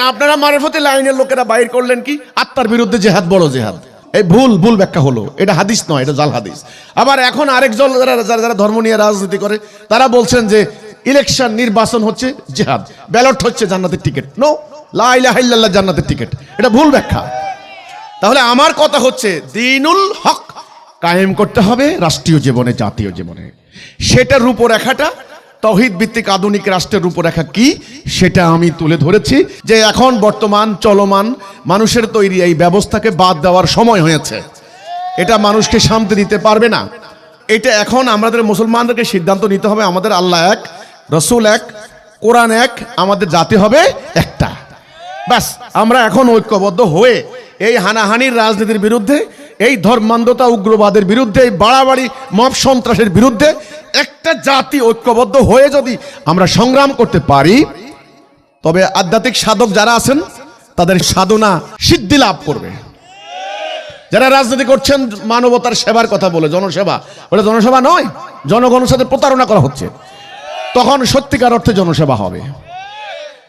আপনারা মারিফতি লাইনের লোকেরা বাইর করলেন কি আত্মার বিরুদ্ধে জেহাদ বড় জেহাদ। এই ভুল ব্যাখ্যা হলো, এটা হাদিস নয়, এটা জাল হাদিস। আবার এখন আরেকজন যারা ধর্ম নিয়ে রাজনীতি করে তারা বলছেন যে ইলেকশন নির্বাচন হচ্ছে জেহাদ, ব্যালট হচ্ছে জান্নাতের টিকিট। নো, লা ইলাহা ইল্লাল্লাহ জান্নাতের টিকিট, এটা ভুল ব্যাখ্যা। তাহলে আমার কথা হচ্ছে দ্বীনুল হক কায়েম করতে হবে রাষ্ট্রীয় জীবনে, জাতীয় জীবনে। সেটার রূপরেখাটা তাওহীদ ভিত্তিক আধুনিক রাষ্ট্রের রূপরেখা কি সেটা আমি তুলে ধরেছি, যে এখন বর্তমান চলমান মানুষের তৈরি এই ব্যবস্থাকে বাদ দেওয়ার সময় হয়েছে। এটা মানুষকে শান্তি দিতে পারবে না। এটা এখন আমাদের মুসলমানদেরকে সিদ্ধান্ত নিতে হবে, আমাদের আল্লাহ এক, রসুল এক, কোরআন এক, আমাদের জাতি হবে একটা। ব্যাস, আমরা এখন ঐক্যবদ্ধ হয়ে এই হানাহানির রাজনীতির বিরুদ্ধে, এই ধর্মান্ধতা উগ্রবাদের বিরুদ্ধে, এই বাড়াবাড়ি মব সন্ত্রাসের বিরুদ্ধে একটা জাতি ঐক্যবদ্ধ হয়ে যদি আমরা সংগ্রাম করতে পারি, তবে আধ্যাত্মিক সাধক যারা আছেন তাদের সাধনা সিদ্ধি লাভ করবে। যারা রাজনীতি করছেন মানবতার সেবার কথা বলে, জনসেবা, ওটা জনসেবা নয়, জনগণের সাথে প্রতারণা করা হচ্ছে, তখন সত্যিকার অর্থে জনসেবা হবে।